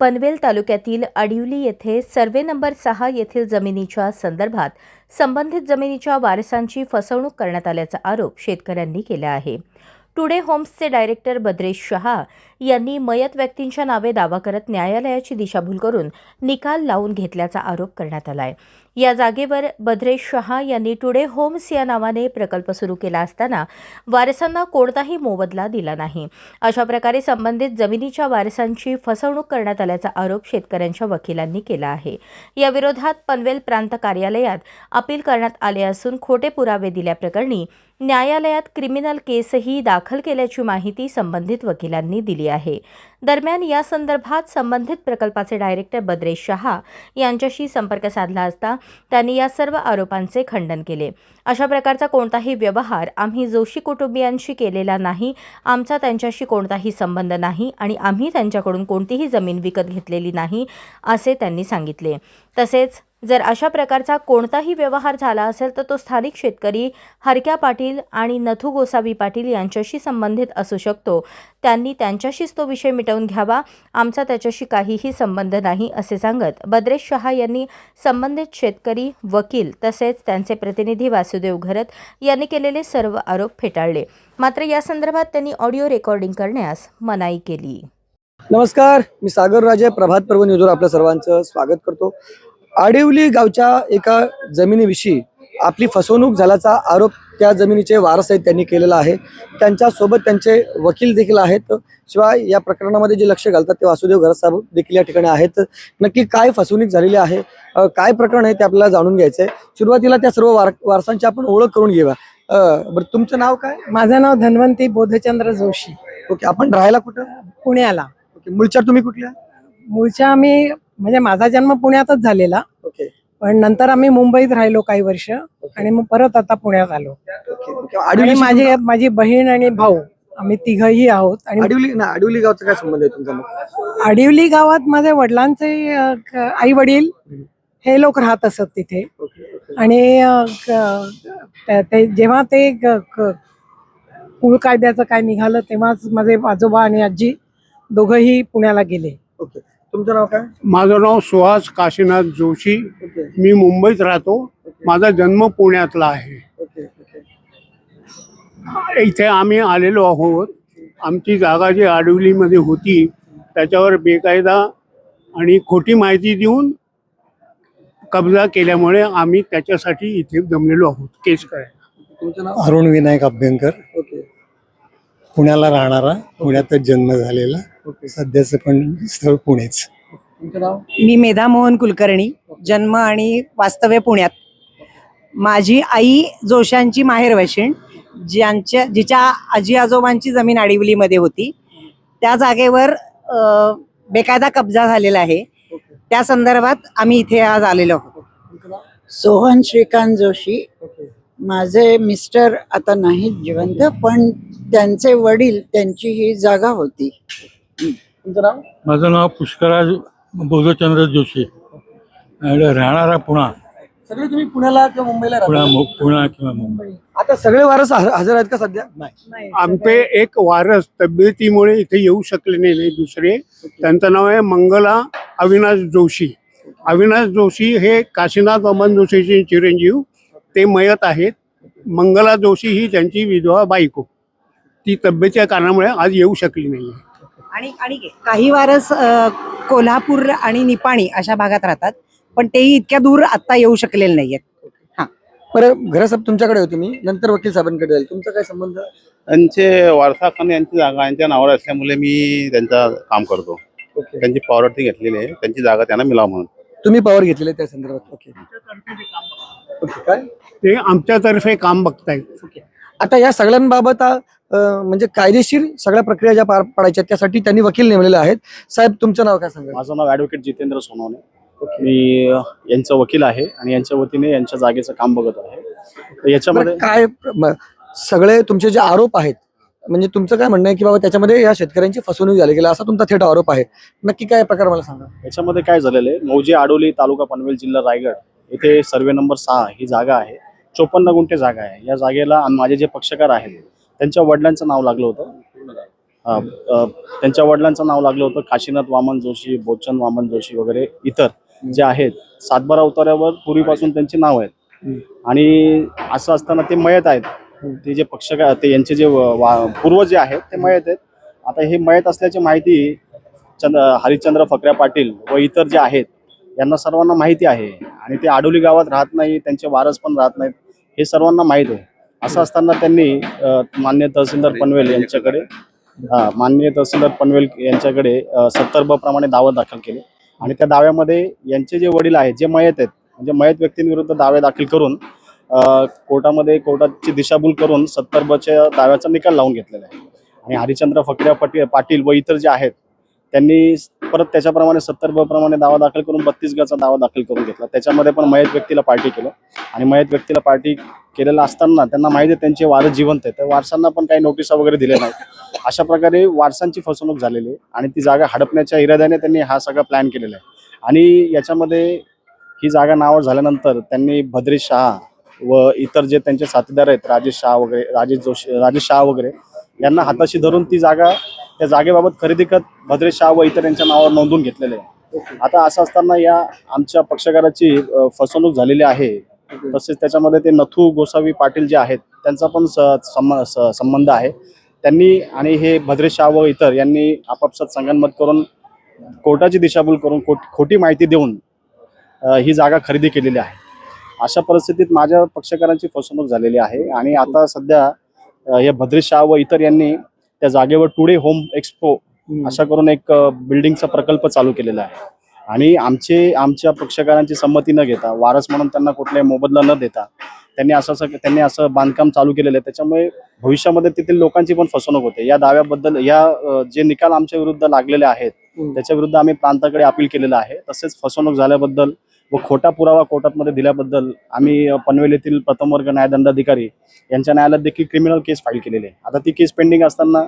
पनवेल तालुक्यातील अडिवली येथे survey number 6 येथील जमिनीच्या संदर्भात संबंधित जमिनीच्या वारसांची फसवणूक करण्यात आल्याचा आरोप शेतकऱ्यांनी केला आहे. टुडे होम्सचे डायरेक्टर भद्रेश शहा यांनी मयत व्यक्तींच्या नावे दावा करत न्यायालयाची दिशाभूल करून निकाल लावून घेतल्याचा आरोप करण्यात आला आहे. या जागेवर भद्रेश शहा यांनी टुडे होम्स या नावाने प्रकल्प सुरू केला असताना वारसांना कोणताही मोबदला दिला नाही. अशा प्रकारे संबंधित जमिनीच्या वारसांची फसवणूक करण्यात आल्याचा आरोप शेतकऱ्यांच्या वकिलांनी केला आहे. या विरोधात पनवेल प्रांत कार्यालयात अपील करण्यात आले असून खोटे पुरावे दिल्याप्रकरणी न्यायालयात क्रिमिनल केसही दाखल केल्याची माहिती संबंधित वकिलांनी दिली आहे. दरम्यान या संदर्भात संबंधित प्रकल्पाचे डायरेक्टर भद्रेश शहा यांच्याशी संपर्क साधला असता त्यांनी या सर्व आरोपांचे खंडन केले. अशा प्रकारचा कोणताही व्यवहार आम्ही जोशी कुटुंबियांशी केलेला नाही. आमचा त्यांच्याशी कोणताही संबंध नाही आणि आम्ही त्यांच्याकडून कोणतीही जमीन विकत घेतलेली नाही असे त्यांनी सांगितले. तसेच जर अशा प्रकारचा कोणताही व्यवहार झाला असेल तर तो स्थानिक शेतकरी हरक्या पाटील आणि नथू गोसावी पाटील यांच्याशी संबंधित असू शकतो. त्यांनी त्यांच्याशीच तो विषय मिटवून घ्यावा. आमचा त्याच्याशी काहीही संबंध नाही असे सांगत भद्रेश शहा यांनी संबंधित शेतकरी, वकील तसेच त्यांचे प्रतिनिधी वासुदेव घरत यांनी केलेले सर्व आरोप फेटाळले. मात्र या संदर्भात त्यांनी ऑडिओ रेकॉर्डिंग करण्यास मनाई केली. नमस्कार, मी सागर राजे, प्रभात पर्व न्यूजवर आपल्या सर्वांचं स्वागत करतो. आडिवली गावच्या एका जमिनीविषयी आपली फसवणूक झाल्याचा आरोप त्या जमिनीचे वारस आहेत त्यांनी केलेला आहे. त्यांच्यासोबत त्यांचे वकील देखील आहेत. शिवाय या प्रकरणामध्ये जे लक्ष घालतात ते वासुदेव घरत साहेब देखील या ठिकाणी आहेत. नक्की काय फसवणूक झालेली आहे, काय प्रकरण आहे ते आपल्याला जाणून घ्यायचं आहे. सुरुवातीला त्या सर्व वारसांची आपण ओळख करून घेऊया. बरं, तुमचं नाव काय? माझं नाव धन्वंती बोधचंद्र जोशी. ओके, आपण राहायला कुठं? पुण्याला. ओके, मूळच्या तुम्ही कुठल्या? मूळच्या आम्ही म्हणजे माझा जन्म पुण्यातच झालेला. ओके, पण नंतर आम्ही मुंबईत राहिलो काही वर्ष आणि मग परत आता पुण्यात आलो. आणि माझी बहीण आणि भाऊ आम्ही तिघही आहोत. आणि आडिवली गावचा काय संबंध आहे तुमचा? आडिवली गावात माझ्या वडिलांचे आई वडील हे लोक राहत असत तिथे. आणि जेव्हा ते कुळ कायद्याचं काय निघालं तेव्हाच माझे आजोबा आणि आजी दोघंही पुण्याला गेले. ओके, तुमचं नाव काय? माझं नाव सुहास काशीनाथ जोशी. मी मुंबईत राहतो. माझा जन्म पुण्यातला आहे. इथे आम्ही आलेलो आहोत. आमची जागा जी आडिवलीमध्ये होती त्याच्यावर बेकायदा आणि खोटी माहिती देऊन कब्जा केल्यामुळे आम्ही त्याच्यासाठी इथे जमलेलो आहोत केस करायला. तुमचं नाव? अरुण विनायक अभ्यंकर. ओके, पुण्याला राहणारा, पुण्यातच जन्म झालेला, सध्याचं पण स्थळ पुणेच. तुमचं नाव? मी मेधा मोहन कुलकर्णी, जन्म आणि वास्तव्य पुण्यात. माझी आई जोशांची माहेरवाशीण, जिच्या आजी आजोबांची जमीन आडिवलीमध्ये होती. त्या जागेवर बेकायदा कब्जा झालेला आहे. त्या संदर्भात आम्ही इथे आज आलेलो आहोत. सोहन श्रीकांत जोशी. माझे मिस्टर आता नाहीत जिवंत, पण त्यांचे वडील, त्यांची ही जागा होती. तुमचं नाव? माझं नाव पुष्कराज बोधचंद्र जोशी, राहणारा पुणा. सगळे तुम्ही पुण्याला किंवा मुंबईला पुणा किंवा मुंबई. आता सगळे वारस हजर आहेत का सध्या? आमचे एक वारस तब्येतीमुळे इथे येऊ शकले नाही दुसरे. त्यांचं नाव आहे मंगला अविनाश जोशी. अविनाश जोशी हे काशीनाथ अमन जोशीचे चिरंजीव, ते मयत आहेत. मंगला जोशी ही त्यांची विधवा बायको. ती तब्येतीच्या कारणामुळे आज येऊ शकली नाही. आणि काही वारस कोल्हापूर आणि निपाणी अशा भागात राहतात, पण तेही इतक्या दूर आता येऊ शकलेले नाहीयेत. बरं, घरासाहेब तुमच्याकडे होते, मी नंतर वकील साहेबांकडे जाईल. तुमचा काय संबंध? त्यांचे वारसाखाने यांची जागा यांच्या नावावर असल्यामुळे मी त्यांचं काम करतो. त्यांची पॉवर्टी घेतलेली आहे, त्यांची जागा त्यांना मिळावं म्हणून. तुम्ही पॉवर घेतलेले त्या संदर्भात? ओके, काय ते आमच्यातर्फे काम बघतायत. आता या सगळ्यांबाबत म्हणजे कायदेशीर सगळ्या प्रक्रिया ज्या पार पाडायच्या त्यासाठी त्यांनी वकील नेमलेले आहेत. साहेब, तुमचं नाव काय सांगा? माझं नाव ॲडव्होकेट जितेंद्र सोनवणे. मी यांचा वकील आहे आणि यांच्या वतीने यांच्या जागेचं काम बघत आहे. याच्यामध्ये काय सगळे तुमचे जे आरोप आहेत, म्हणजे तुमचं काय म्हणणं आहे की बाबा त्याच्यामध्ये या शेतकऱ्यांची फसवणूक झाली गेली असा तुमचा थेट आरोप आहे? नक्की काय प्रकार मला सांगा. याच्यामध्ये काय झालेलं आहे, मौजे आडोली तालुका पनवेल जिल्हा रायगड येथे सर्वे नंबर 6 ही जागा आहे. 54 गुंठे जागा आहे. या जागेला माझे जे पक्षकार आहेत त्यांच्या वडिलांचं नाव लागलं होतं. त्यांच्या वडिलांचं नाव लागलं होतं काशीनाथ वामन जोशी, बोधचंद वामन जोशी वगैरे इतर जे आहेत सातबारा उतार्यावर पूर्वीपासून त्यांची नाव आहेत. आणि असं असताना ते मयत आहेत. ते जे ते यांचे जे पूर्वज जे आहेत ते मयत आहेत. आता हे मयत असल्याची माहिती हरिश्चंद्र फकऱ्या पाटील व इतर जे आहेत यांना सर्वांना माहिती आहे. आणि ते आडोली गावात राहत नाही, त्यांचे वारस पण राहत नाहीत, हे सर्वांना माहीत आहे. असं असताना त्यांनी माननीय तहसीलदार पनवेल यांच्याकडे 70 प्रमाणे दावा दाखल केले. आणि त्या दाव्यामध्ये यांचे जे वडील आहेत जे मयत आहेत म्हणजे मयत व्यक्तींविरुद्ध दावे दाखल करून कोर्टाची दिशाभूल करून 70 दाव्याचा निकाल लावून घेतलेला आहे. आणि हरिश्चंद्र फकऱ्या पाटील व इतर जे आहेत त्यांनी परत त्याच्याप्रमाणे 70 प्रमाणे दावा दाखल करून 32 दावा दाखल करून घेतला. त्याच्यामध्ये पण मयत व्यक्तीला पार्टी केलं. आणि मयत व्यक्तीला पार्टी केलेलं असताना त्यांना माहिती आहे त्यांचे वारस जिवंत आहे, तर वारसांना पण काही नोटिसा वगैरे दिल्या नाहीत. अशा प्रकारे वारसांची फसवणूक झालेली आहे. आणि ती जागा हडपण्याच्या इराद्याने त्यांनी हा सगळा प्लॅन केलेला आहे. आणि याच्यामध्ये ही जागा नावावर झाल्यानंतर त्यांनी भद्रेश शहा व इतर जे त्यांचे साथीदार आहेत राजेश शाह वगैरे यांना हाताशी धरून ती जागा त्या जागेबाबत खरेदी करत भद्रेश शाह व इतर यांच्या नावावर नोंदवून घेतलेले आहे. आता असं असताना या आमच्या पक्षकाराची फसवणूक झालेली आहे. तसेच त्याच्यामध्ये ते नथू गोसावी पाटील जे आहेत त्यांचा पण संबंध आहे. त्यांनी आणि हे भद्रेश शाह व इतर यांनी आपापसात संगनमत करून कोर्टाची दिशाभूल करून खोटी माहिती देऊन ही जागा खरेदी केलेली आहे. अशा परिस्थितीत माझ्या पक्षकारांची फसवणूक झालेली आहे. आणि आता सध्या हे भद्रेश शाह व इतर यांनी त्या जागेवर टुडे होम एक्सपो अशा करून एक बिल्डिंगचा प्रकल्प चालू केलेला आहे. आणि आमच्या पक्षकारांची संमती न घेता वारस म्हणून त्यांना कुठलाही मोबदला न देता त्यांनी असं बांधकाम चालू केलेलं आहे. त्याच्यामुळे भविष्यामध्ये तेथील लोकांची पण फसवणूक होते. या दाव्याबद्दल जे निकाल आमच्या विरुद्ध लागलेले आहेत त्याच्या विरुद्ध आम्ही प्रांताकडे अपील केलेलं आहे. तसेच फसवणूक झाल्याबद्दल व खोटा पुरावा कोर्टामध्ये दिल्याबद्दल आम्ही पनवेल येथील प्रथम वर्ग न्यायदंडाधिकारी यांच्या न्यायालयात देखील क्रिमिनल केस फाईल केलेली आहे. आता ती केस पेंडिंग असताना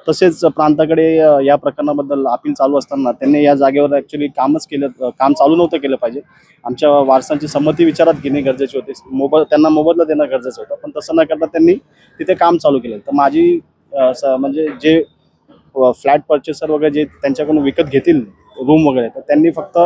तसेच प्रांताकडे या प्रकरणाबद्दल अपील चालू असताना त्यांनी या जागेवर ॲक्च्युली काम चालू नव्हतं केलं पाहिजे. आमच्या वारसांची संमती विचारात घेणे गरजेचे होते. त्यांना मोबदला देणं गरजेचं होतं, पण तसं न करता त्यांनी तिथे काम चालू केलं. तर माझी म्हणजे जे फ्लॅट परचेसर वगैरे जे त्यांच्याकडून विकत घेतील रूम वगैरे, तर त्यांनी फक्त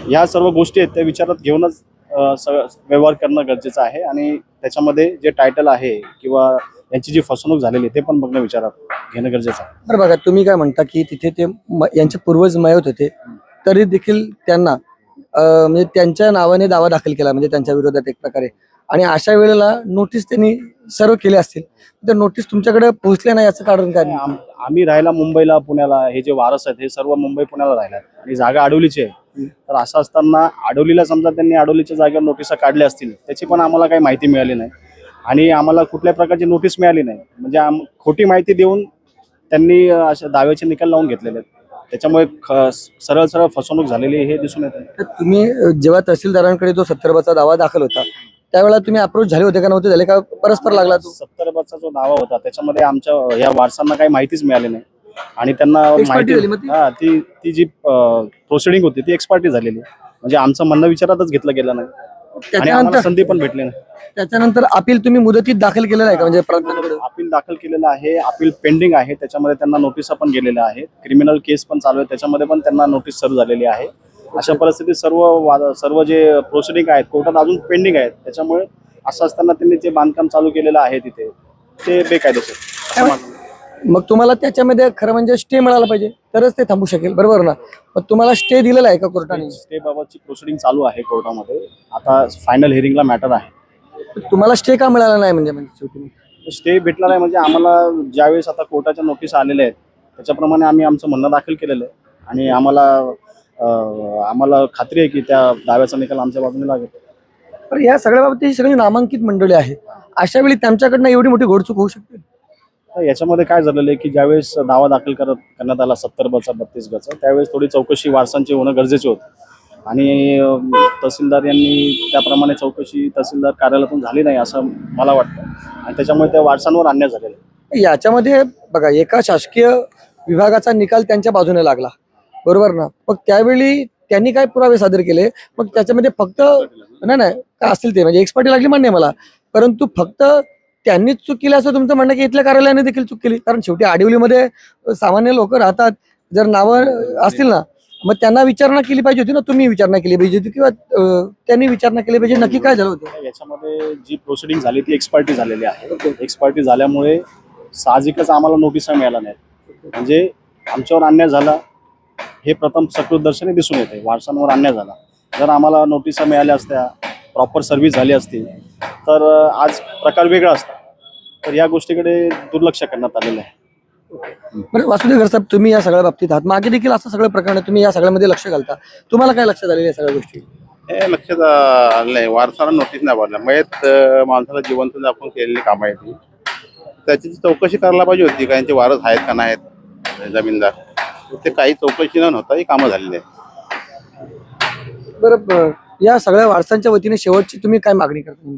ह्या सर्व गोष्टी आहेत त्या विचारात घेऊनच व्यवहार करणं गरजेचं आहे. आणि त्याच्यामध्ये जे टायटल आहे किंवा यांची जी फसवणूक झालेली ते पण बघणं विचारात घेणं गरजेचं आहे. बरं बघा, तुम्ही काय म्हणता की तिथे ते यांचे पूर्वज मयत होते तरी देखील त्यांना म्हणजे त्यांच्या नावाने दावा दाखल केला म्हणजे त्यांच्या विरोधात एक प्रकारे. आणि अशा वेळेला नोटीस त्यांनी सर्व केले असतील, तर नोटीस तुमच्याकडे पोहोचल्या नाही याचं कारण काय? आम्ही राहायला मुंबईला, पुण्याला, हे जे वारस आहेत हे सर्व मुंबई पुण्याला राहिल्यात आणि जागा आडोलीची आहे. तर असं असताना आडोलीला समजा त्यांनी आडोलीच्या जागेवर नोटिसा काढल्या असतील त्याची पण आम्हाला काही माहिती मिळाली नाही. आणि आम्हाला कुठल्या प्रकारची नोटीस मिळाली नाही. म्हणजे खोटी माहिती देऊन त्यांनी अशा दाव्याचे निकाल लावून घेतलेले आहेत. त्याच्यामुळे सरळ फसवणूक झालेली हे दिसून येतं. तुम्ही जेव्हा तहसीलदारांकडे जो 70 दावा दाखल होता त्यावेळेला तुम्ही अप्रोच झाले होते का नव्हते झाले का परस्पर लागला? 70 जो दावा होता त्याच्यामध्ये आमच्या या वारसांना काही माहितीच मिळाली नाही. आणि त्यांना माहिती ती जी प्रोसिडिंग होती ती एक्सपार्टी झालेली. म्हणजे आमचं म्हणणं विचारातच घेतलं गेलं नाही आणि आम्हाला संधी पण भेटली नाही. त्याच्यानंतर अपील तुम्ही मुदतीत दाखल केलेलं आहे का? म्हणजे अपील दाखल केलेलं आहे, अपील पेंडिंग आहे. त्याच्यामध्ये त्यांना नोटिसा पण गेलेल्या आहेत, क्रिमिनल केस पण चालू आहे, त्याच्यामध्ये पण त्यांना नोटीस सर्व झालेली आहे. अशा परिस्थितीत सर्व जे प्रोसिडिंग आहेत कोर्टात अजून पेंडिंग आहेत. त्याच्यामुळे असं असताना त्यांनी जे बांधकाम चालू केलेलं आहे तिथे ते बेकायदेशीर. मग तुम्हाला त्याच्यामध्ये खरं म्हणजे स्टे मिळाला पाहिजे तरच ते थांबू शकेल, बरोबर ना? मग तुम्हाला स्टे दिलेला आहे का कोर्टाने? स्टे बाबतची प्रोसिडिंग चालू आहे कोर्टामध्ये. आता फायनल हिअरिंगला मॅटर आहे. तुम्हाला स्टे का मिळाला नाही? म्हणजे स्टे भेटला नाही म्हणजे आम्हाला ज्यावेळेस आता कोर्टाच्या नोटीस आलेल्या आहेत त्याच्याप्रमाणे आम्ही आमचं म्हणणं दाखल केलेलं आहे. आणि आम्हाला खात्री आहे की त्या दाव्याचा निकाल आमच्या बाजूने लागेल. पण या सगळ्या बाबतीत ही सगळी नामांकित मंडळी आहेत, अशा वेळी त्यांच्याकडनं एवढी मोठी घोडचूक होऊ शकते? याच्यामध्ये काय झालेलं आहे की ज्यावेळेस दावा दाखल करण्यात आला 70 त्यावेळेस थोडी चौकशी वारसांची होणं गरजेचे होतं. आणि तहसीलदार यांनी त्याप्रमाणे चौकशी तहसीलदार कार्यालयातून झाली नाही असं मला वाटतं. आणि त्याच्यामुळे त्या वारसांवर अन्याय झालेला आहे. याच्यामध्ये बघा, एका शासकीय विभागाचा निकाल त्यांच्या बाजूने लागला, बरोबर ना? मग त्यावेळी त्यांनी काय पुरावे सादर केले? मग त्याच्यामध्ये फक्त नाही काय असतील ते म्हणजे एक्सपर्टी लागली मान्य मला, परंतु फक्त त्यांनीच चूक केली असं तुमचं म्हणणं की इथल्या कार्यालयाने देखील चूक केली? कारण शेवटी आडिवलीमध्ये सामान्य लोक राहतात, जर नावं असतील ना मग त्यांना विचारणा केली पाहिजे होती ना, तुम्ही विचारणा केली पाहिजे होती किंवा त्यांनी विचारणा केली पाहिजे. नक्की काय झालं होतं? याच्यामध्ये जी प्रोसिडिंग झाली ती एक्सपर्टी झालेली आहे. एक्सपर्टी झाल्यामुळे साहजिकच आम्हाला नोटिसा मिळाल्या नाहीत. म्हणजे आमच्यावर अन्याय झाला हे प्रथम सकृतदर्शनी दिसून येते. वारसांवर अन्याय झाला. जर आम्हाला नोटिसा मिळाल्या असत्या, प्रॉपर सर्व्हिस झाली असती तर आज प्रकार वेगळा असता. तर या गोष्टीकडे दुर्लक्ष करण्यात आलेलं आहे. बरं वासुदेव घरसाहेब, तुम्ही या सगळ्या बाबतीत आहात, मागे देखील असं सगळं प्रकरण आहे, तुम्ही या सगळ्यामध्ये लक्ष घालता, तुम्हाला काय लक्षात आलेल्या सगळ्या गोष्टी? हे लक्षात आलं नाही. वारसाला नोटीस नाही पडल्या. मयत माणसाला जिवंत दाखवून केलेली कामं आहेत ती. त्याची चौकशी करायला पाहिजे होती का यांचे वारस आहेत का नाहीत जमीनदार. ते काही चौकशी न होता ही कामं झालेली आहेत. बरं, या सगळ्या वारसांच्या वतीने शेवटची तुम्ही काय मागणी करता?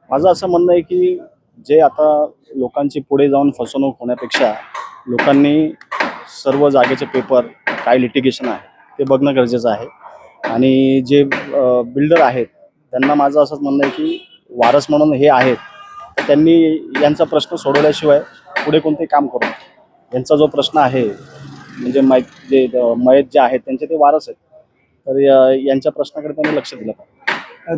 माझं असं म्हणणं आहे की जे आता लोकांची पुढे जाऊन फसवणूक होण्यापेक्षा लोकांनी सर्व जागेचे पेपर काय लिटिगेशन आहे ते बघणं गरजेचं आहे. आणि जे बिल्डर आहेत त्यांना माझं असंच म्हणणं आहे की वारस म्हणून हे आहेत तर त्यांनी यांचा प्रश्न सोडवल्याशिवाय पुढे कोणते काम करू. यांचा जो प्रश्न आहे म्हणजे मयत जे आहेत त्यांचे ते वारस आहेत, तर यांच्या प्रश्नाकडे त्यांनी लक्ष दिलं पाहिजे.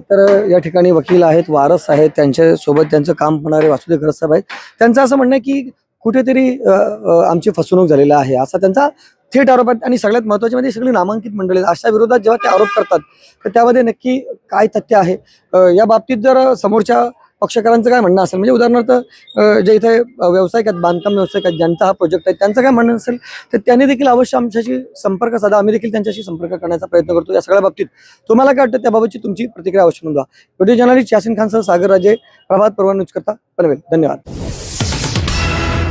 तर या ठिकाणी वकील आहेत, वारस आहेत, त्यांच्यासोबत त्यांचं काम होणारे वासुदेव घरसाहेब आहेत. त्यांचं असं म्हणणं आहे की कुठेतरी आमची फसवणूक झालेली आहे असा त्यांचा थेट आरोप आहे. आणि सगळ्यात महत्त्वाचे म्हणजे सगळी नामांकित मंडळी अशा विरोधात जेव्हा ते आरोप करतात तर त्यामध्ये नक्की काय तथ्य आहे या बाबतीत जर समोरच्या पक्षकारांचं काय म्हणणं असेल, म्हणजे उदाहरणार्थ जे इथे व्यावसायिक आहेत, बांधकाम व्यावसायिक आहेत, ज्यांचा हा प्रोजेक्ट आहे त्यांचं काय म्हणणं असेल तर त्यांनी देखील अवश्य आमच्याशी संपर्क साधा. आम्ही देखील त्यांच्याशी संपर्क करण्याचा प्रयत्न करतो. या सगळ्या बाबतीत तुम्हाला काय वाटतं त्याबाबतची तुमची प्रतिक्रिया अवश्य नोंदवा. व्हिडिओ जर्नलिस्ट यासिन खानसह सागर राजे, प्रभात पर्व न्यूज करता पनवेल. धन्यवाद.